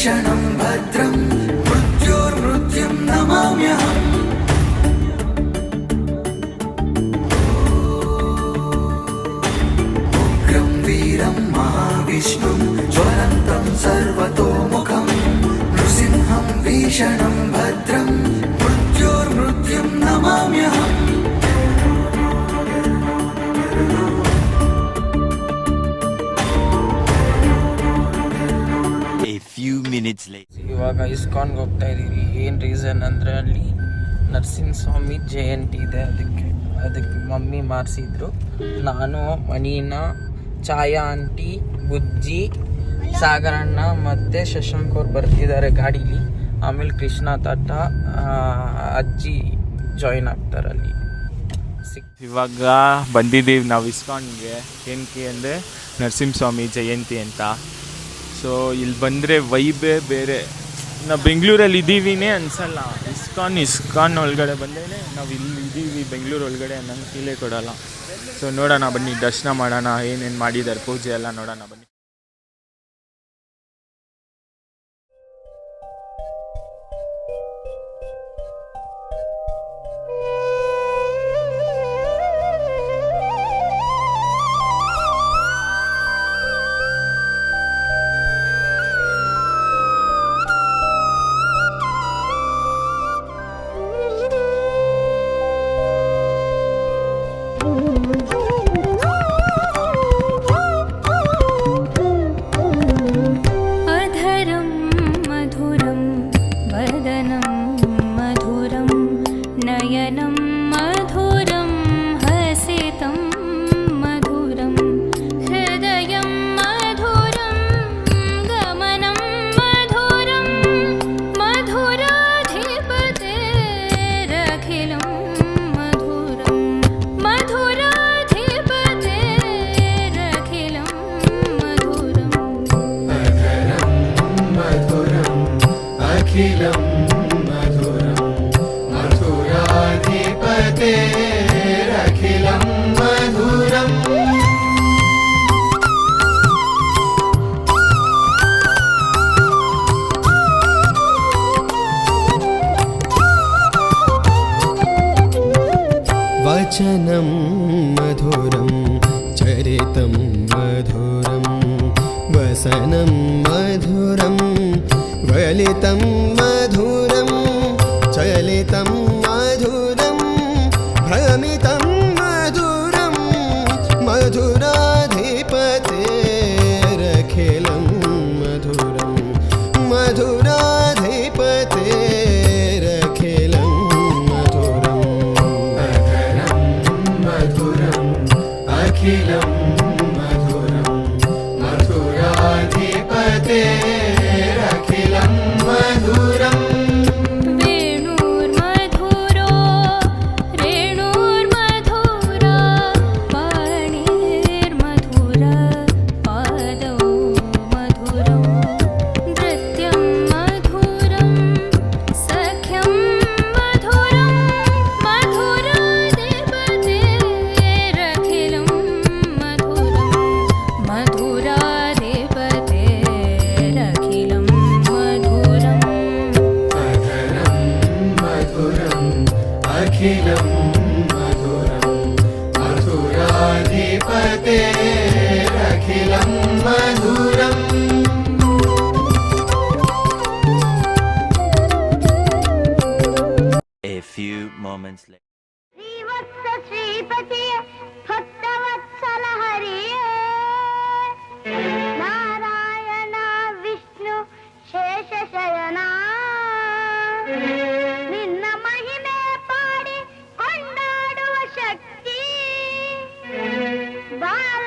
भीषणं भद्रं मृत्योर्मृत्युं नमाम्यहम् उग्रं वीरं महाविष्णुं ज्वलन्तं सर्वतोमुखं नृसिंहं भीषणं भद्रं मृत्योर्मृत्युं नमाम्यहम् ಇವಾಗ ಇಸ್ಕಾನ್ಗೆ ಹೋಗ್ತಾ ಇದ್ದೀವಿ. ಏನು ರೀಸನ್ ಅಂದರೆ ಅಲ್ಲಿ ನರಸಿಂಹಸ್ವಾಮಿ ಜಯಂತಿ ಇದೆ, ಅದಕ್ಕೆ ಮಮ್ಮಿ ಮಾಡಿಸಿದ್ರು. ನಾನು ಮನೀನ, ಛಾಯಾ ಆಂಟಿ, ಬುಜ್ಜಿ, ಸಾಗರಣ್ಣ ಮತ್ತು ಶಶಾಂಕ್ ಅವ್ರು ಬರ್ತಿದ್ದಾರೆ ಗಾಡೀಲಿ. ಆಮೇಲೆ ಕೃಷ್ಣ ತಾತ ಅಜ್ಜಿ ಜಾಯಿನ್ ಆಗ್ತಾರೆ ಅಲ್ಲಿ. ಇವಾಗ ಬಂದಿದ್ದೀವಿ ನಾವು ಇಸ್ಕಾನ್ಗೆ. ಏನಕ್ಕೆ ಅಂದರೆ ನರಸಿಂಹಸ್ವಾಮಿ ಜಯಂತಿ ಅಂತ. ಸೊ ಇಲ್ಲಿ ಬಂದರೆ ವೈಬೇ ಬೇರೆ. ನಾವು ಬೆಂಗಳೂರಲ್ಲಿ ಇದ್ದೀವಿನೇ ಅನಿಸಲ್ಲ. ಇಸ್ಕಾನ್ ಒಳಗಡೆ ಬಂದರೆ ನಾವು ಇಲ್ಲಿ ಇದ್ದೀವಿ ಬೆಂಗಳೂರು ಒಳಗಡೆ ಅನ್ನೋಂಗೆ ಫೀಲೇ ಕೊಡೋಲ್ಲ. ಸೊ ನೋಡೋಣ ಬನ್ನಿ, ದರ್ಶನ ಮಾಡೋಣ, ಏನೇನು ಮಾಡಿದ್ದಾರೆ ಪೂಜೆ ಎಲ್ಲ ನೋಡೋಣ ಬನ್ನಿ. वचनं मधुरं चरितं मधुरं वसनं मधुरं वलितं मधुरं चलितं मधुरं भ्रमितं मधुरं मधुराधिपतेरखिलं मधुरं मधुराधिपतेरखिलं अखिलं मधुरं मथुराधिपतेरखिलं मधुरम् वेणुर्मधुरो रेणुर्मधुरा पाणिर्मधुरा पादौ मधुरं नृत्यं मधुरं सख्यं मधुरं मधुराधिपतेरखिलं मधुराधिपतेरखिलं मधुरम् अखिलं मधुरं मथुराधिपतेरखिलं मधुरम् A few moments later. Srivatsa Shripati भक्तवत्सल हरिये नारायण विष्णु शेषशयना ನಿನ್ನ ಮಹಿಮೆ ಪಾಡಿ ಕೊಂಡಾಡುವ ಶಕ್ತಿ ಬಾಲ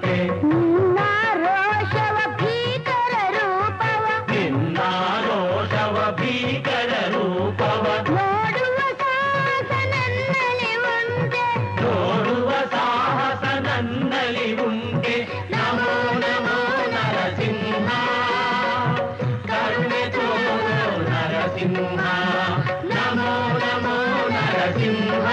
ನಿನ್ನ ರೋಷವ ಭೀಕರ ರೂಪವ ನೋಡುವ ಸಾಹಸ ನನ್ನಲ್ಲಿ ಉಂಟೆ ನಮೋ ನಮೋ ನರಸಿಂಹ ಕರುಣೆ ತೋರೋ ನರಸಿಂಹ ನಮೋ ನಮೋ ನರಸಿಂಹ.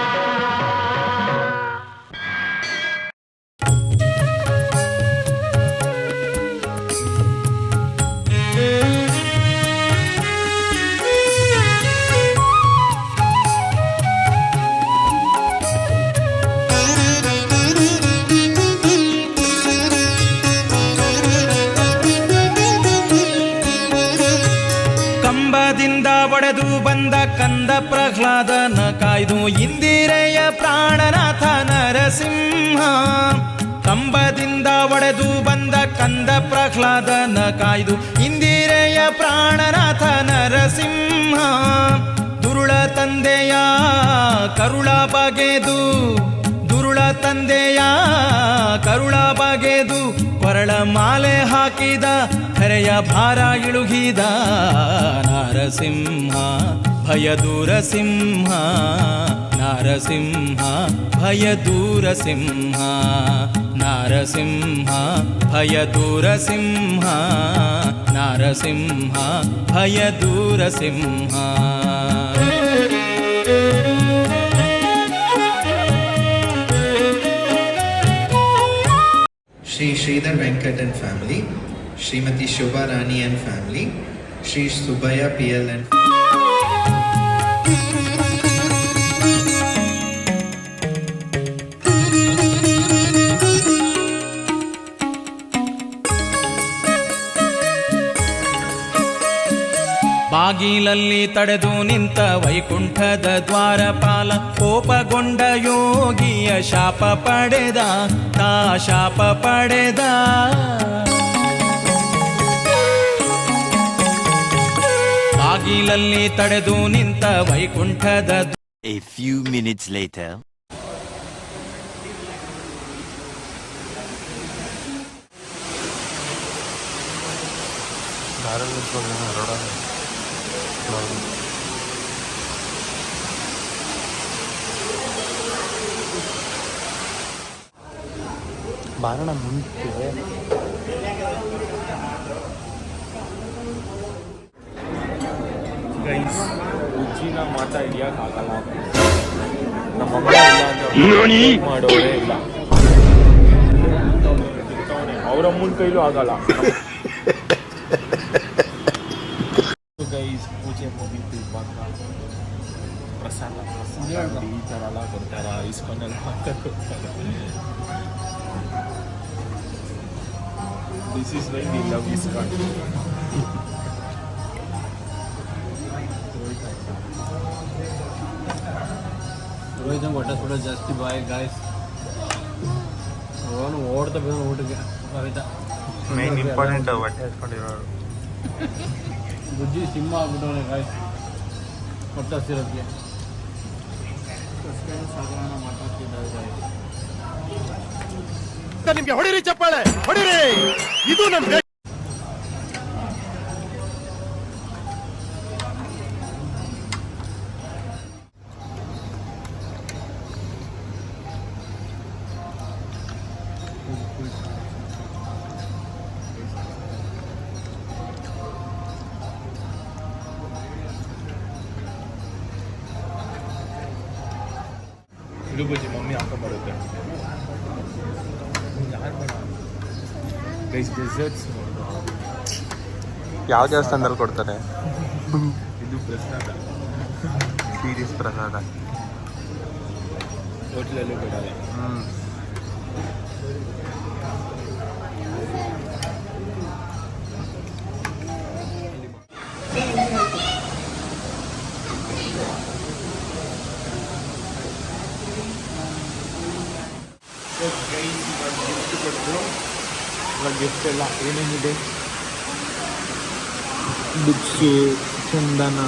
ಕಂಬದಿಂದ ಒಡೆದು ಬಂದ ಕಂದ ಪ್ರಹ್ಲಾದನ ಕಾಯ್ದು ಇಂದಿರೆಯ ಪ್ರಾಣನಾಥ ನರಸಿಂಹ. ಕಂಬದಿಂದ ಒಡೆದು ಬಂದ ಕಂದ ಪ್ರಹ್ಲಾದನ ಕಾಯ್ದು ಇಂದಿರೆಯ ಪ್ರಾಣನಾಥ ನರಸಿಂಹ. ದುರುಳ ತಂದೆಯ ಕರುಳ ಬಗೆದು ದುರುಳ ತಂದೆಯ ಕರುಳ ಬಗೆದು ಕೊರಳ ಮಾಲೆ ಹಾಕಿದ ಹರೆಯ ಭಾರ ಇಳುಗಿದ ನರಸಿಂಹ ಭಯ ದೂರ ಸಿಂಹ. ನರಸಿಂಹ ಭಯ ದೂರ ಸಿಂಹ. ನರಸಿಂಹ ಭಯ ದೂರ ಸಿಂಹ. ನರಸಿಂಹ ಭಯ ದೂರ ಸಿಂಹ. Shri Sridhar Venkat and family, Srimati Shubha Rani and family, Shri Subhaya PL and ಬಾಗಿಲಲ್ಲಿ ತಡೆದು ನಿಂತ ವೈಕುಂಠದ ದ್ವಾರಪಾಲ ಕೋಪಗೊಂಡ ಯೋಗಿಯ ಶಾಪ ಪಡೆದ ತಾ ಶಾಪ ಪಡೆದ. ಬಾಗಿಲಲ್ಲಿ ತಡೆದು ನಿಂತ ವೈಕುಂಠದ A few minutes later. ಬಾರಣ ಮುಂಚೆ ಗೈಸ್ ಉಜ್ಜಿನ ಮಾತ ಹಿಡಿಯೋಕ್ಕಾಗಲ್ಲ. ನಮ್ಮಮ್ಮ ಇಲ್ಲ ಅಂದ್ರೆ ಮಾಡೋರೇ ಇಲ್ಲ. ಅವರಮ್ಮನ ಕೈಲೂ ಆಗಲ್ಲ. ಗೈಸ್ ಪೂಜೆ ಮುಗಿತು. ಇವಾಗ ಪ್ರಸಾದ ಈ ಥರ ಎಲ್ಲ ಕೊಡ್ತಾರ. ಇಸ್ಕೊಂಡೆಲ್ಲ ಕೊಡ್ತಾರೆ. This is why we love ISKCON. Rohit ಹೊಟ್ಟೆ ಕೂಡ ಜಾಸ್ತಿ ಬಾಯ್ ಗಾಯ್ಸ್. ಅವನು ಓಡ್ತಾ ಬೇಡ ಊಟಕ್ಕೆ ರೋಹಿತ ಮೇನ್ ಇಂಪಾರ್ಟೆಂಟ್ ಹೊಟ್ಟೆ ಹಚ್ಕೊಂಡಿರೋರು. ಬುಜ್ಜಿ ಸಿಂಹ ಆಗ್ಬಿಟ್ಟವನೆ ಗಾಯ್ಸ್ ಹೊಟ್ಟೆ ಹಸಿರೋಕ್ಕೆ. ಸಾಧಾರಣ ಮಾತಾಡ್ತಿದ್ದಾರೆ ಗಾಯ್ಸ್. ನಿಮ್ಗೆ ಹೊಡಿರಿ ಚಪ್ಪಾಳೆ ಹೊಡಿರಿ. ಇದು ನಮ್ಮ ಇದು ಬಜ್ಜಿ ಮಮ್ಮಿ ಹಾಕೊಂಡ್ಬರುತ್ತೆ. ಗೈಸ್ ಡೆಸರ್ಟ್ಸ್ ಯಾವ ದೇವಸ್ಥಾನದಲ್ಲಿ ಕೊಡ್ತಾರೆ? ಇದು ಪ್ರಸಾದ, ಸೀರಿಯಸ್ ಪ್ರಸಾದ. ಹೋಟ್ಲಲ್ಲೂ ಕೊಡಲ್ಲ. ಗಿಫ್ಟ್ ಎಲ್ಲ ಏನೇನಿದೆ? ಬುಕ್ಸು, ಚಂದನ,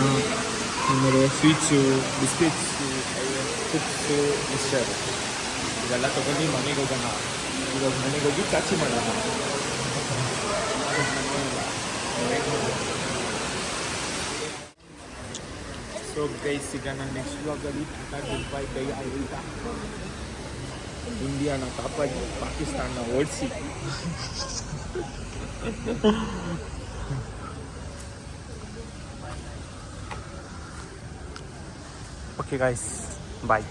ಆಮೇಲೆ ಸ್ವೀಟ್ಸು, ಬಿಸ್ಕೆಟ್ಸು, ಚಿಪ್ಸು, ಮಿಕ್ಸ್ಚರ್ ಇದೆಲ್ಲ ತೊಗೊಂಡು ಮನೆಗೆ ಹೋಗೋಣ. ಇವಾಗ ಮನೆಗೆ ಹೋಗಿ ಚಾಚಿ ಮಾಡೋಣ. ಸೊ ಗೈಸ್ ಸಿಗೋಣ ನೆಕ್ಸ್ಟ್ ಬ್ಲಾಗಲ್ಲಿ. ಗುಡ್ ಬೈ ಕೈ ಆಯ್ತಾ. ಇಂಡಿಯಾನ ಕಾಪಾಡಿ ಪಾಕಿಸ್ತಾನ ಓಡಿಸಿ. ಓಕೆ ಗಾಯ್ಸ್ ಬಾಯ್.